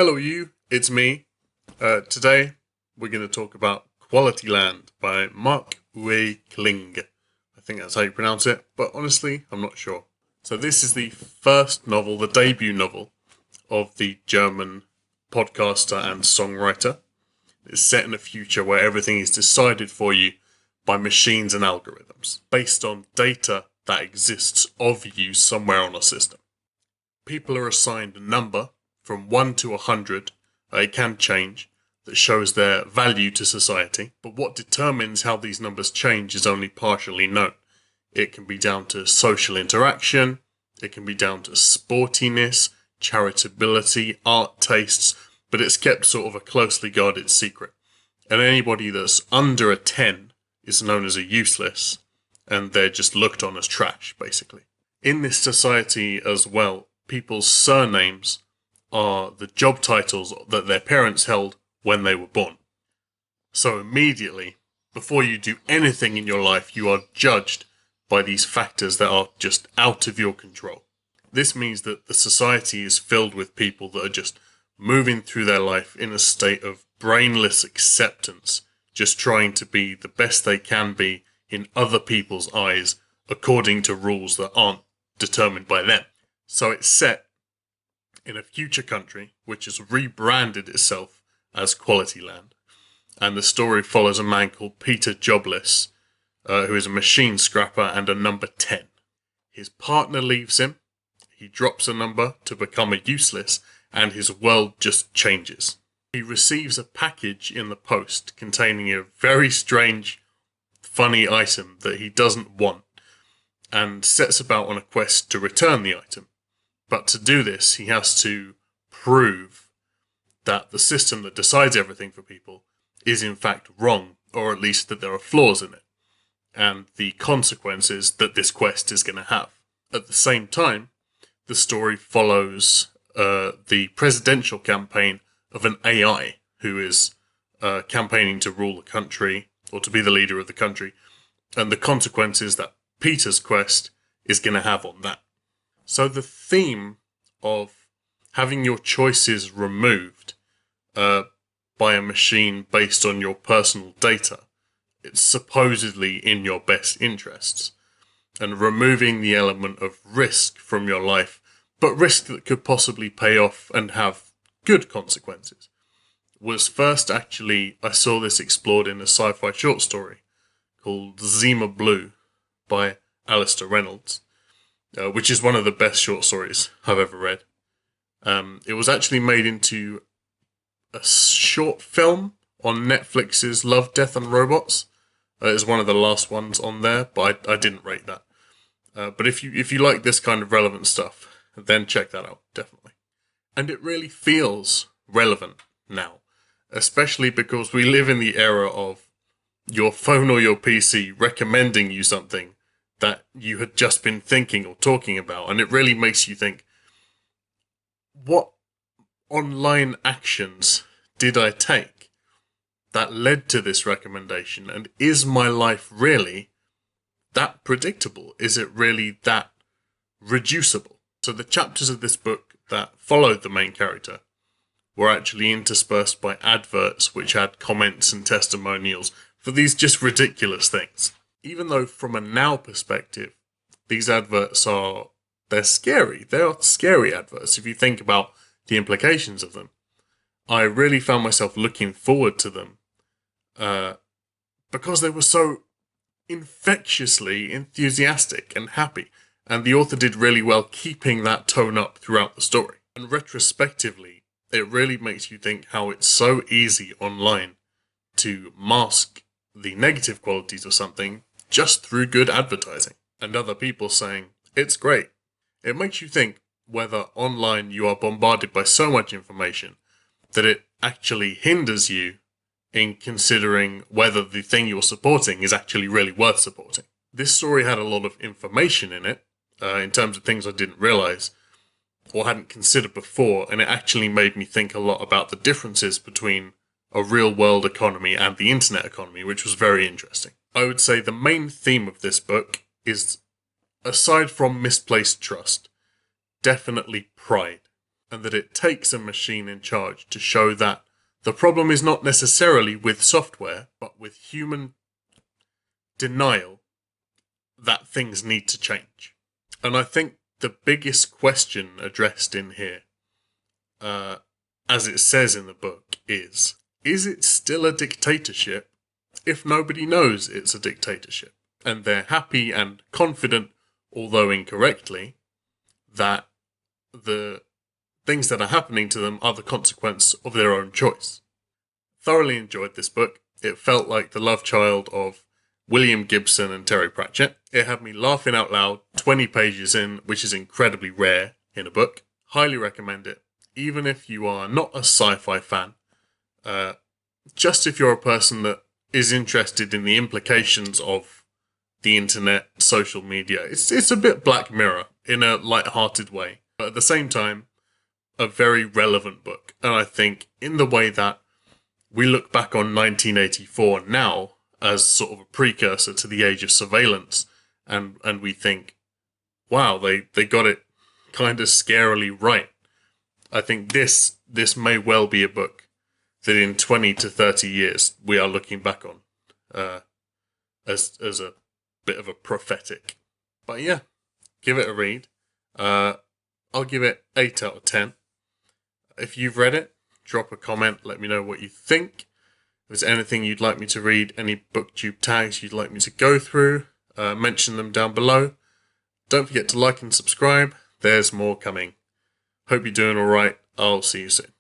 Hello you, it's me. Today we're going to talk about Qualityland by Marc-Uwe Kling. I think that's how you pronounce it, but honestly, I'm not sure. So this is the first novel, the debut novel, of the German podcaster and songwriter. It's set in a future where everything is decided for you by machines and algorithms, based on data that exists of you somewhere on a system. People are assigned a number from 1 to 100, it can change, that shows their value to society. But what determines how these numbers change is only partially known. It can be down to social interaction, it can be down to sportiness, charitability, art tastes, but it's kept sort of a closely guarded secret. And anybody that's under a 10 is known as a useless, and they're just looked on as trash, basically. In this society as well, people's surnames are the job titles that their parents held when they were born. So immediately, before you do anything in your life, you are judged by these factors that are just out of your control. This means that the society is filled with people that are just moving through their life in a state of brainless acceptance, just trying to be the best they can be in other people's eyes according to rules that aren't determined by them. So it's set in a future country which has rebranded itself as Qualityland. And the story follows a man called Peter Jobless, who is a machine scrapper and a number 10. His partner leaves him, he drops a number to become a useless, and his world just changes. He receives a package in the post containing a very strange, funny item that he doesn't want, and sets about on a quest to return the item. But to do this, he has to prove that the system that decides everything for people is in fact wrong, or at least that there are flaws in it, and the consequences that this quest is going to have. At the same time, the story follows the presidential campaign of an AI who is campaigning to rule the country, or to be the leader of the country, and the consequences that Peter's quest is going to have on that. So the theme of having your choices removed by a machine based on your personal data, it's supposedly in your best interests, and removing the element of risk from your life, but risk that could possibly pay off and have good consequences, was first actually, I saw this explored in a sci-fi short story called Zima Blue by Alistair Reynolds. Which is one of the best short stories I've ever read. It was actually made into a short film on Netflix's Love, Death and Robots. It's one of the last ones on there, but I didn't rate that. But if you like this kind of relevant stuff, then check that out, definitely. And it really feels relevant now, especially because we live in the era of your phone or your PC recommending you something that you had just been thinking or talking about, and it really makes you think, what online actions did I take that led to this recommendation, and is my life really that predictable? Is it really that reducible? So the chapters of this book that followed the main character were actually interspersed by adverts which had comments and testimonials for these just ridiculous things. Even though from a now perspective, these adverts they're scary. They are scary adverts if you think about the implications of them. I really found myself looking forward to them because they were so infectiously enthusiastic and happy. And the author did really well keeping that tone up throughout the story. And retrospectively, it really makes you think how it's so easy online to mask the negative qualities of something just through good advertising, and other people saying, it's great. It makes you think whether online you are bombarded by so much information that it actually hinders you in considering whether the thing you're supporting is actually really worth supporting. This story had a lot of information in it, in terms of things I didn't realize or hadn't considered before, and it actually made me think a lot about the differences between a real-world economy and the internet economy, which was very interesting. I would say the main theme of this book is, aside from misplaced trust, definitely pride. and that it takes a machine in charge to show that the problem is not necessarily with software, but with human denial that things need to change. And I think the biggest question addressed in here, as it says in the book, is it still a dictatorship if nobody knows it's a dictatorship? And they're happy and confident, although incorrectly, that the things that are happening to them are the consequence of their own choice. Thoroughly enjoyed this book. It felt like the love child of William Gibson and Terry Pratchett. It had me laughing out loud 20 pages in, which is incredibly rare in a book. Highly recommend it. Even if you are not a sci-fi fan, just if you're a person that is interested in the implications of the internet, social media. It's a bit Black Mirror in a light-hearted way, but at the same time, a very relevant book. And I think in the way that we look back on 1984 now as sort of a precursor to the age of surveillance, and we think, wow, they got it kind of scarily right. I think this may well be a book that in 20 to 30 years we are looking back on as a bit of a prophetic. But yeah, give it a read. I'll give it 8 out of 10. If you've read it, drop a comment, let me know what you think. If there's anything you'd like me to read, any booktube tags you'd like me to go through, mention them down below. Don't forget to like and subscribe. There's more coming. Hope you're doing alright. I'll see you soon.